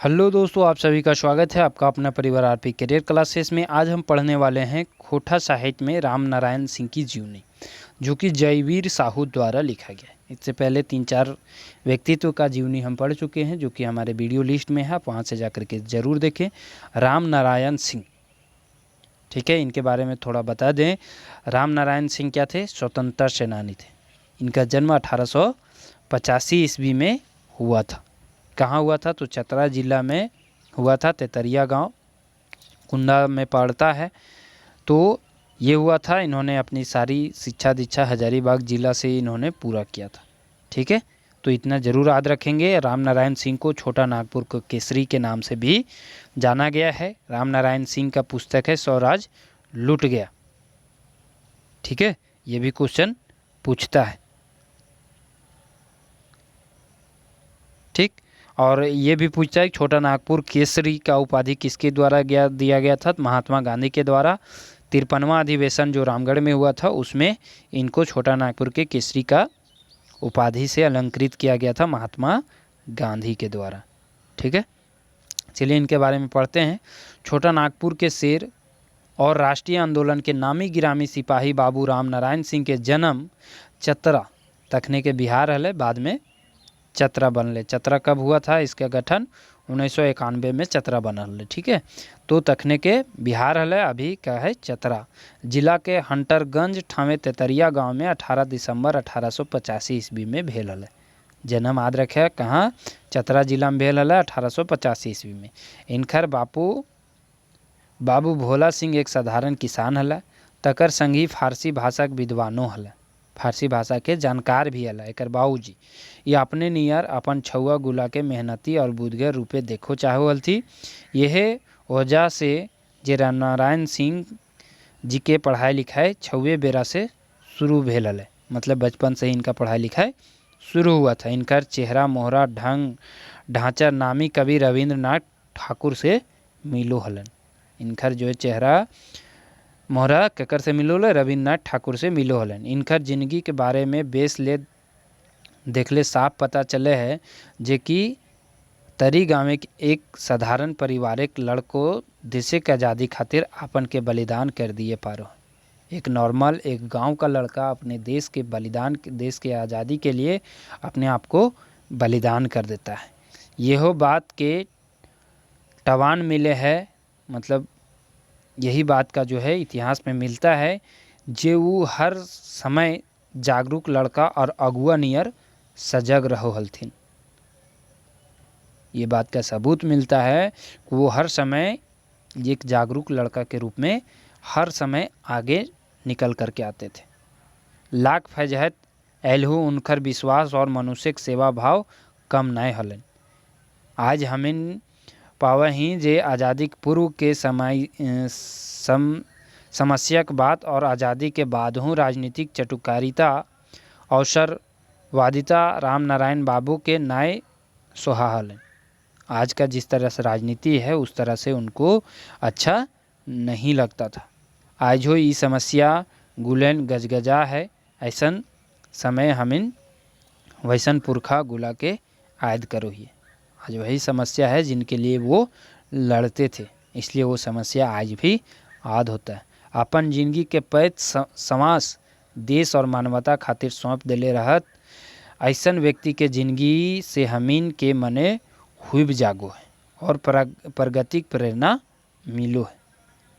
Hello दोस्तों, आप सभी का स्वागत है आपका अपना परिवार आरपी करियर क्लासेस में। आज हम पढ़ने वाले हैं खोटा साहित्य में राम नारायण सिंह की जीवनी, जो कि जयवीर साहू द्वारा लिखा गया है। इससे पहले 3-4 व्यक्तित्व का जीवनी हम पढ़ चुके हैं, जो कि हमारे वीडियो लिस्ट में है, आप वहाँ से जाकर के ज़रूर देखें। राम नारायण सिंह, ठीक है, इनके बारे में थोड़ा बता दें। राम नारायण सिंह क्या थे? स्वतंत्रता सेनानी थे। इनका जन्म 1885 ईस्वी में हुआ था। कहाँ हुआ था? तो चतरा जिला में हुआ था। तेतरिया गांव कुंदा में पड़ता है। तो ये हुआ था। इन्होंने अपनी सारी शिक्षा दीक्षा हजारीबाग जिला से इन्होंने पूरा किया था। ठीक है, तो इतना ज़रूर याद रखेंगे। राम नारायण सिंह को छोटा नागपुर के केसरी के नाम से भी जाना गया है। राम नारायण सिंह का पुस्तक है स्वराज लुट गया। ठीक है, ये भी क्वेश्चन पूछता है। ठीक, और ये भी पूछता है छोटा नागपुर केसरी का उपाधि किसके द्वारा दिया गया था? महात्मा गांधी के द्वारा। 53वां अधिवेशन जो रामगढ़ में हुआ था, उसमें इनको छोटा नागपुर के केसरी का उपाधि से अलंकृत किया गया था महात्मा गांधी के द्वारा। ठीक है, चलिए इनके बारे में पढ़ते हैं। छोटा नागपुर के शेर और राष्ट्रीय आंदोलन के नामी गिरामी सिपाही बाबू राम नारायण सिंह के जन्म चतरा तखने के बिहार हले, बाद में चतरा बनले। चतरा कब हुआ था? इसका गठन 1991 में चतरा बनल। ठीक है, तो तखने के बिहार हले, अभी क्या है? चतरा जिला के हंटरगंज ठामे तेतरिया गांव में 18 दिसंबर 1885 ईस्वी में भेल हले। जन्म याद रखे कहाँ? चतरा जिला में भेल हले 1885 ईस्वी में। इनकर बाबू भोला सिंह एक साधारण किसान हला। तकर संगी फारसी भाषा के विद्वानो हला, फारसी भाषा के जानकार भी हला। एक बाबूजी ये अपने नियर अपन छुआ गुला के मेहनती और बुदगर रूपे देखो चाहो हलथी। यह वजह से जे राम नारायण सिंह जी के पढ़ाई लिखाई छुए बेरा से शुरू भेल हले, मतलब बचपन से ही इनका पढ़ाई लिखाई शुरू हुआ था। इनकर चेहरा मोहरा ढंग ढांचा नामी कवि रविंद्रनाथ ठाकुर से मिलो हलन। इनकर जो है चेहरा मोहरा केकर से मिलो हले? रविंद्रनाथ ठाकुर से मिलो हलन। इनकर जिंदगी के बारे में बेस ले देखले साफ पता चले है जे कि तरी गाँव के एक साधारण पारिवारिक लड़को देश के आज़ादी खातिर अपन के बलिदान कर दिए पारो। एक नॉर्मल एक गांव का लड़का अपने देश के बलिदान, देश के आज़ादी के लिए अपने आप को बलिदान कर देता है। यह बात के टवान मिले है, मतलब यही बात का जो है इतिहास में मिलता है। जे वो हर समय जागरूक लड़का और अगुआ नियर सजग रहो हलथिन। ये बात का सबूत मिलता है कि वो हर समय एक जागरूक लड़का के रूप में हर समय आगे निकल करके आते थे। लाख फजहत एलहू उनकर विश्वास और मनुष्य सेवा भाव कम नए हलन। आज हमें पावा ही जे आज़ादी के पूर्व के समय समस्या के बात और आज़ादी के बाद हूँ राजनीतिक चटुकारिता अवसरवादिता राम नारायण बाबू के नए सुहाल। आज का जिस तरह से राजनीति है उस तरह से उनको अच्छा नहीं लगता था। आज हो ये समस्या गुलेन गजगजा है, ऐसन समय हमिन वैसन पुरखा गुला के आयद करो ही। आज वही समस्या है जिनके लिए वो लड़ते थे, इसलिए वो समस्या आज भी आद होता है। अपन जिंदगी के पैत समाज देश और मानवता खातिर सौंप देले रहत ऐसन व्यक्ति के जिंदगी से हमीन के मने हुई जागो है और प्रगति प्रेरणा मिलो है।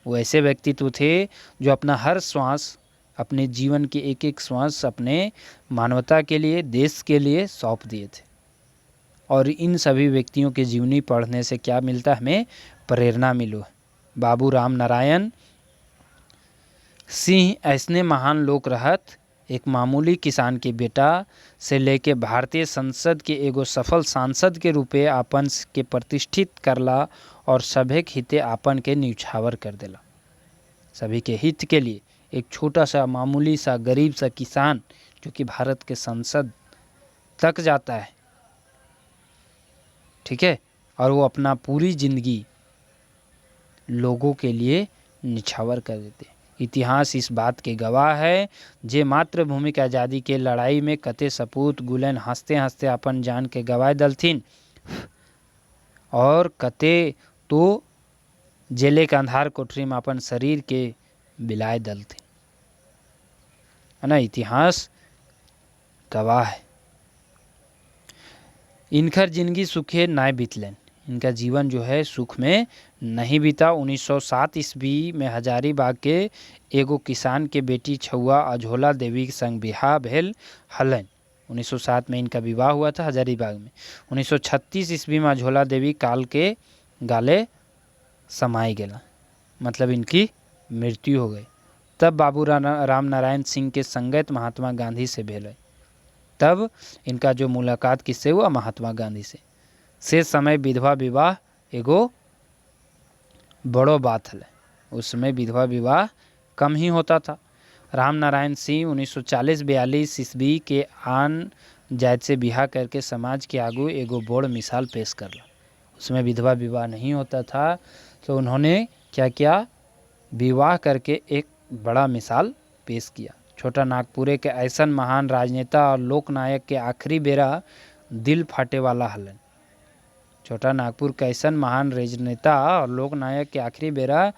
वो ऐसे व्यक्तित्व थे जो अपना हर श्वास, अपने जीवन के एक एक श्वास अपने मानवता के लिए, देश के लिए सौंप दिए थे। और इन सभी व्यक्तियों के जीवनी पढ़ने से क्या मिलता है? हमें प्रेरणा मिलो है। बाबू राम नारायण सिंह ऐसने महान लोग रहत, एक मामूली किसान के बेटा से लेके भारतीय संसद के एगो सफल सांसद के रूपे आपन के प्रतिष्ठित करला और सभे के हिते आपन के न्यौछावर कर देला। सभी के हित के लिए एक छोटा सा मामूली सा गरीब सा किसान जो कि भारत के संसद तक जाता है, ठीक है, और वो अपना पूरी जिंदगी लोगों के लिए निछावर कर देते। इतिहास इस बात के गवाह है जे मातृभूमि के आज़ादी के लड़ाई में कते सपूत गुलन हंसते हंसते अपन जान के गवाए दलथिन और कते तो जेले के अंधार कोठरी में अपन शरीर के बिलाए दलथिन, है ना। इतिहास गवाह है। इनकर जिंदगी सुखे नाय बीतलन, इनका जीवन जो है सुख में नहीं बीता। 1907 ईस्वी में हजारीबाग के एगो किसान के बेटी छुआ अझोला देवी के संग बिहार भेल हलन। 1907 में इनका विवाह हुआ था हजारीबाग में। 1936 ईस्वी में अझोला देवी काल के गाले समाई गेला, मतलब इनकी मृत्यु हो गई। तब बाबू राम नारायण सिंह के संगत महात्मा गांधी से भेल। तब इनका जो मुलाकात किससे हुआ, महात्मा गांधी से समय विधवा विवाह एगो बड़ो बात है। उस समय विधवा विवाह कम ही होता था। राम नारायण सिंह 1940-42 ईस्वी के आन जात से बिहा करके समाज के आगू एगो बड़ मिसाल पेश करला। उसमें विधवा विवाह नहीं होता था, तो उन्होंने क्या किया, विवाह करके एक बड़ा मिसाल पेश किया। छोटा नागपुरे के ऐसा महान राजनेता और लोकनायक के आखिरी बेरा दिल फाटे वाला हलन। छोटा नागपुर के ऐसा महान राजनेता और लोकनायक के आखिरी बेरा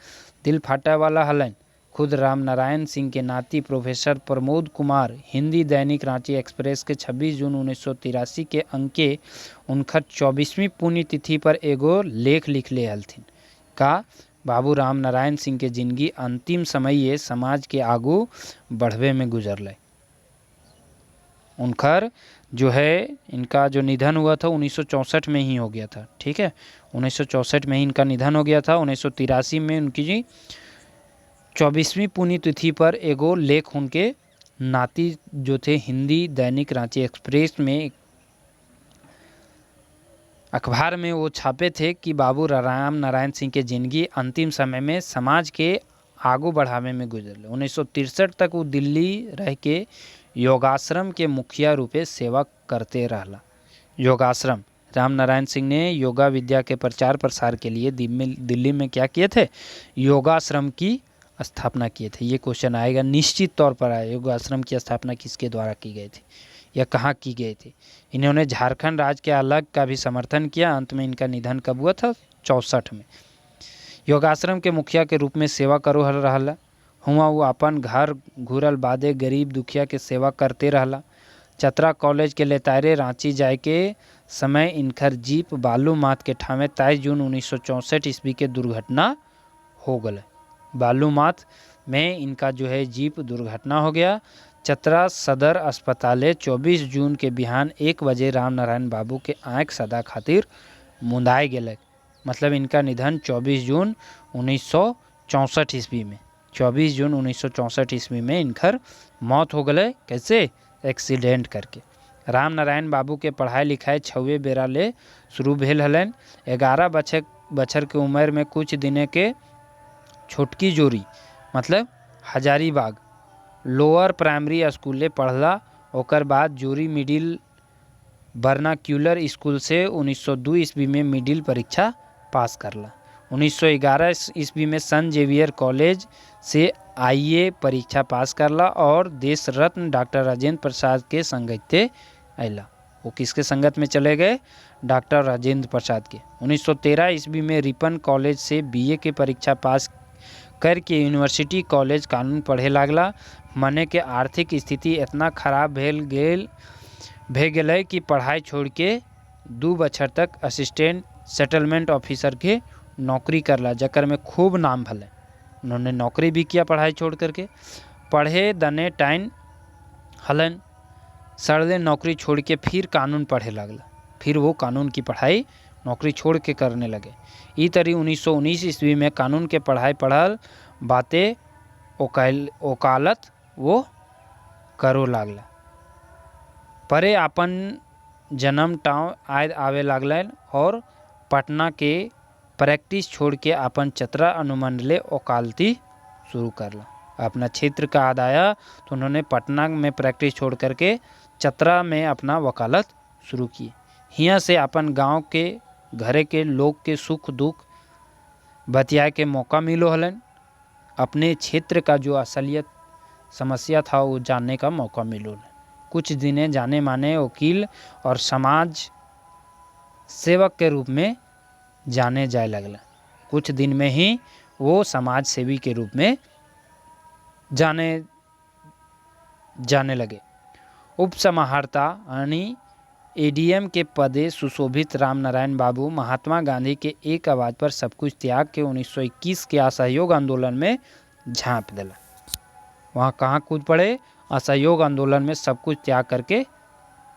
दिल फाटे वाला हलन। खुद राम नारायण सिंह के नाती प्रोफेसर प्रमोद कुमार हिंदी दैनिक रांची एक्सप्रेस के 26 जून 1983 के अंके उनकर 24वीं पुण्यतिथि पर एगो लेख लिखले हलथिन का बाबू राम नारायण सिंह के जिंदगी अंतिम समय ये समाज के आगू बढ़वे में गुजरले। उनकर जो है इनका जो निधन हुआ था 1964 में ही हो गया था, ठीक है। 1964 में ही इनका निधन हो गया था। 1983 में उनकी जी 24वीं पुण्यतिथि पर एगो लेख उनके नाती जो थे हिंदी दैनिक रांची एक्सप्रेस में अखबार में वो छापे थे कि बाबू राम नारायण सिंह के जिंदगी अंतिम समय में समाज के आगू बढ़ावे में गुजरले। 1963 तक वो दिल्ली रह के योगाश्रम के मुखिया रूपे सेवा करते रहला। योगाश्रम, राम नारायण सिंह ने योगा विद्या के प्रचार प्रसार के लिए दिल्ली में क्या किए थे, योगाश्रम की स्थापना किए थे। ये क्वेश्चन आएगा निश्चित तौर पर आएगा, योगाश्रम की स्थापना किसके द्वारा की गई थी या कहाँ की गई थी। इन्होंने झारखंड राज्य के अलग का भी समर्थन किया। अंत में इनका निधन कब हुआ था, 64 में। योगाश्रम के मुखिया के रूप में सेवा करो रहला हुआ। वो अपन घर घूरल बादे गरीब दुखिया के सेवा करते रहला। चतरा कॉलेज के लेतारे रांची जाए के समय इनकर जीप बालू मात के ठामे 23 जून 1964 ईस्वी के दुर्घटना हो गए। बालू मात में इनका जो है जीप दुर्घटना हो गया। चतरा सदर अस्पताल 24 जून के बिहान 1 बजे राम नारायण बाबू के आँख सदा खातिर मुंदाए गए। मतलब इनका निधन 24 जून 1964 ईस्वी में 24 जून 1964 ईस्वी में इनकर मौत हो गए। कैसे, एक्सीडेंट करके। राम नारायण बाबू के पढ़ाई लिखाई 6वें बेरा ले शुरू भेल हलन। 11 बछर के उम्र में कुछ दिने के छोटकी जोरी मतलब हजारीबाग लोअर प्राइमरी स्कूल पढ़ला। ओकर बाद जोरी मिडिल बर्नाक्यूलर स्कूल से 1902 ईस्वी में मिडिल परीक्षा पास करला। 1911 ईस्वी में सन जेवियर कॉलेज से आईए परीक्षा पास करला और देश रत्न डॉक्टर राजेंद्र प्रसाद के संगते अला। वो किसके संगत में चले गए, डॉक्टर राजेंद्र प्रसाद के। 1913 ईस्वी में रिपन कॉलेज से बीए के परीक्षा पास करके यूनिवर्सिटी कॉलेज कानून पढ़े लागला। मने के आर्थिक स्थिति इतना खराब भे गेलै कि पढ़ाई छोड़ के 2 बछर तक असिस्टेंट सेटलमेंट ऑफिसर के नौकरी करला, जकर में खूब नाम भले। उन्होंने नौकरी भी किया पढ़ाई छोड़ करके। पढ़े दने टाइम हलन सड़दे नौकरी छोड़ के फिर कानून पढ़े लगला। फिर वो कानून की पढ़ाई नौकरी छोड़ के करने लगे। ई तरी 1919 ईस्वी में कानून के पढ़ाई पढ़ल बातें ओकालत वो करो लागला। परे अपन जन्म टाँव आवे लागलन और पटना के प्रैक्टिस छोड़ के अपन चतरा अनुमंडले वकालती शुरू करला। अपना क्षेत्र का याद आया तो उन्होंने पटना में प्रैक्टिस छोड़ करके चतरा में अपना वकालत शुरू की। हियाँ से अपन गांव के घरे के लोग के सुख दुख बतियाए के मौका मिलो हलन। अपने क्षेत्र का जो असलियत समस्या था वो जानने का मौका मिलो। कुछ दिने जाने माने वकील और समाज सेवक के रूप में जाने जाए लगला। कुछ दिन में ही वो समाज सेवी के रूप में जाने लगे। उपसमाहर्ता यानी एडीएम के पदे सुशोभित रामनारायण बाबू महात्मा गांधी के एक आवाज़ पर सब कुछ त्याग के 1921 के असहयोग आंदोलन में झांप दिला। वहाँ कहाँ कूद पड़े? असहयोग आंदोलन में सब कुछ त्याग करके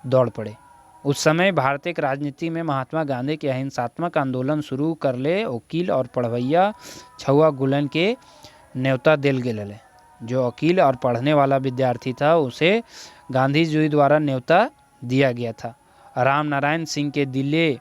दौड़ पड़े। उस समय भारतीय राजनीति में महात्मा गांधी के अहिंसात्मक आंदोलन शुरू कर ले वकील और पढ़वैया छुआ गुलन के न्योता दिल गेल। जो वकील और पढ़ने वाला विद्यार्थी था उसे गांधी जी द्वारा न्योता दिया गया था। राम नारायण सिंह के दिले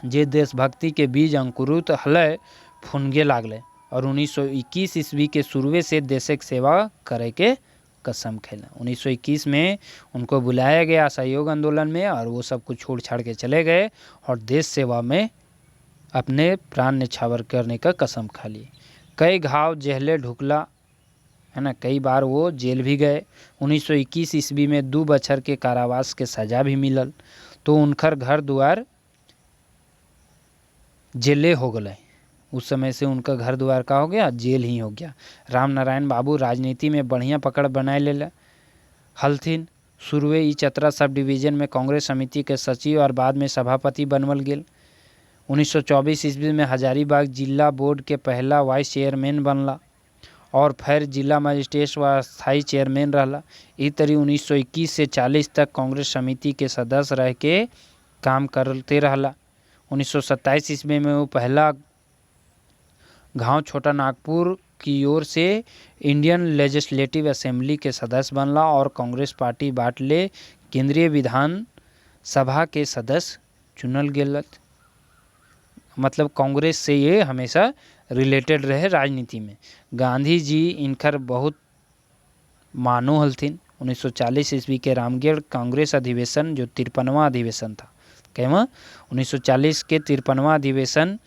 जे देशभक्ति के बीज अंकुरित हलय फुनगे लागले और 1921 ईस्वी के शुरुए से देशक सेवा करे के कसम खेला। 1921 में उनको बुलाया गया असहयोग आंदोलन में और वो सब कुछ छोड़ छाड़ के चले गए और देश सेवा में अपने प्राण न्यौछावर करने का कसम खा लिए। कई घाव जेहले ढुकला है ना, कई बार वो जेल भी गए। 1921 ईस्वी में 2 बछर के कारावास के सजा भी मिलल तो उनकर घर द्वार जेले हो गए। उस समय से उनका घर द्वार का हो गया, जेल ही हो गया। राम नारायण बाबू राजनीति में बढ़िया पकड़ बनाए ले हलथिन। शुरुए ई चतरा सब डिवीजन में कांग्रेस समिति के सचिव और बाद में सभापति बनवल गेल। 1924 ईस्वी में हजारीबाग जिला बोर्ड के पहला वाइस चेयरमैन बनला और फिर जिला मजिस्ट्रेट व स्थायी चेयरमैन रहला। ई तरी 1921 से 40 तक कांग्रेस समिति के सदस्य रह के काम करते रहला। 1927 ईस्वी में वो पहला गांव छोटा नागपुर की ओर से इंडियन लेजिस्लेटिव असेंबली के सदस्य बनला और कांग्रेस पार्टी बांट ले केंद्रीय विधान सभा के सदस्य चुनल गेलत। मतलब कांग्रेस से ये हमेशा रिलेटेड रहे राजनीति में। गांधी जी इनकर बहुत मानो हलथिन। 1940 ईस्वी के रामगढ़ कांग्रेस अधिवेशन जो 53वां अधिवेशन था, कहवा 1940 के 53वां अधिवेशन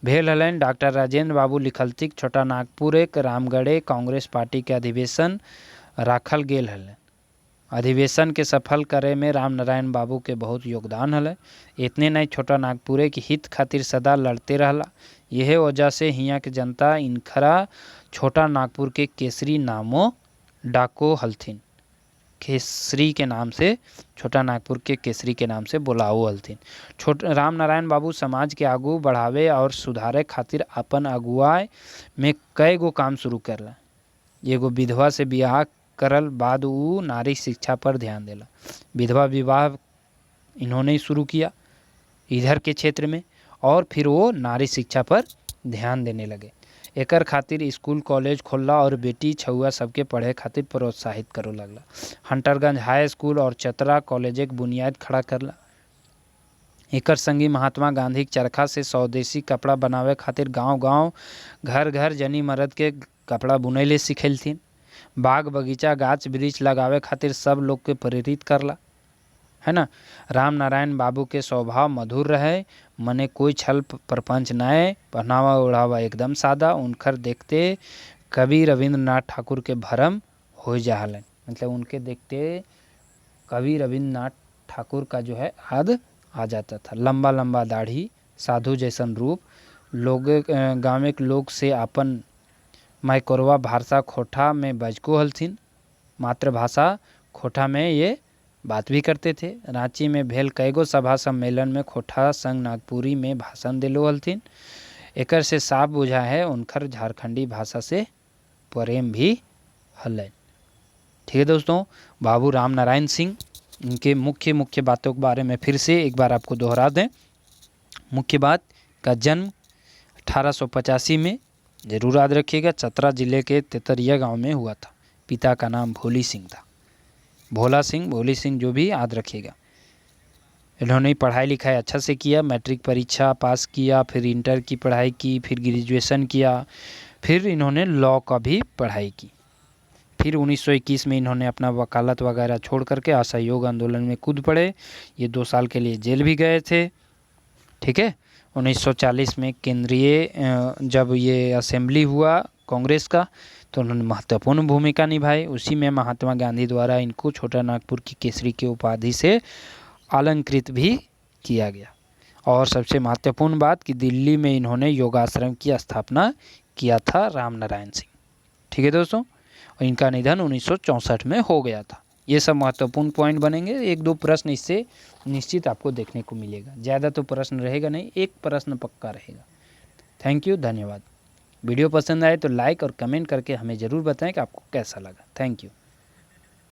भेल हलन। डॉक्टर राजेंद्र बाबू लिखलतिक छोटा नागपुर एक रामगढ़े कांग्रेस पार्टी के अधिवेशन राखल गेल हलन। अधिवेशन के सफल करे में राम नारायण बाबू के बहुत योगदान हल। इतने नहीं, छोटा नागपुरे के हित खातिर सदा लड़ते रहला। यह वजह से हियाँ के जनता इनखरा छोटा नागपुर के केसरी नामो डाको हलथिन। केसरी के नाम से, छोटा नागपुर के केसरी के नाम से बुलाओ हलथिन। राम नारायण बाबू समाज के आगू बढ़ावे और सुधारे खातिर अपन अगुवाई में कई गो काम शुरू करला। एगो विधवा से बियाह करल बाद वो नारी शिक्षा पर ध्यान देला। विधवा विवाह इन्होंने शुरू किया इधर के क्षेत्र में और फिर वो नारी शिक्षा पर ध्यान देने लगे। एकर खातिर स्कूल कॉलेज खोलला और बेटी छुआ सबके पढ़े खातिर प्रोत्साहित करो लगला। हंटरगंज हाई स्कूल और चतरा कॉलेज के बुनियाद खड़ा करला। एकर संगी महात्मा गांधी चरखा से स्वदेशी कपड़ा बनावे खातिर गांव-गांव घर-घर जनी मर्द के कपड़ा बुनेले सिखेलथिन। बाग बगीचा गाछ वृक्ष लगावे खातिर सब लोग के प्रेरित करला, है ना। राम नारायण बाबू के स्वभाव मधुर रहे, मने कोई छल प्रपंच नए, पहनावा ओढ़ावा एकदम सादा। उनकर देखते कवि रविंद्रनाथ ठाकुर के भरम हो जाहलन। मतलब उनके देखते कवि रविंद्रनाथ ठाकुर का जो है याद आ जाता था। लंबा लंबा दाढ़ी, साधु जैसन रूप, लोग गाँव के लोग से अपन माइकोरवा भाषा खोटा में बजको हलथिन। मातृभाषा खोटा में ये बात भी करते थे। रांची में भेल कईगो सभा सम्मेलन में खोटा संग नागपुरी में भाषण दिलो हलथिन। एकर से साफ बुझा है उनकर झारखंडी भाषा से प्रेम भी हलन। ठीक है दोस्तों, बाबू राम नारायण सिंह, इनके मुख्य बातों के बारे में फिर से एक बार आपको दोहरा दें। मुख्य बात का जन्म 1885 में, जरूर याद रखिएगा, चतरा जिले के तेतरिया गांव में हुआ था। पिता का नाम भोली सिंह था, भोली सिंह जो भी याद रखिएगा। इन्होंने पढ़ाई लिखाई अच्छा से किया, मैट्रिक परीक्षा पास किया, फिर इंटर की पढ़ाई की, फिर ग्रेजुएशन किया, फिर इन्होंने लॉ का भी पढ़ाई की। फिर 1921 में इन्होंने अपना वकालत वगैरह छोड़ करके असहयोग आंदोलन में कूद पड़े। ये 2 साल के लिए जेल भी गए थे। ठीक है, 1940 में केंद्रीय जब ये असेंबली हुआ कांग्रेस का तो उन्होंने महत्वपूर्ण भूमिका निभाई। उसी में महात्मा गांधी द्वारा इनको छोटा नागपुर की केसरी की उपाधि से अलंकृत भी किया गया। और सबसे महत्वपूर्ण बात कि दिल्ली में इन्होंने योगाश्रम की स्थापना किया था रामनारायण सिंह। ठीक है दोस्तों, और इनका निधन 1964 में हो गया था। ये सब महत्वपूर्ण पॉइंट बनेंगे। 1-2 प्रश्न इससे निश्चित आपको देखने को मिलेगा, ज़्यादा तो प्रश्न रहेगा नहीं, एक प्रश्न पक्का रहेगा। थैंक यू, धन्यवाद। वीडियो पसंद आए तो लाइक और कमेंट करके हमें ज़रूर बताएं कि आपको कैसा लगा। Thank you.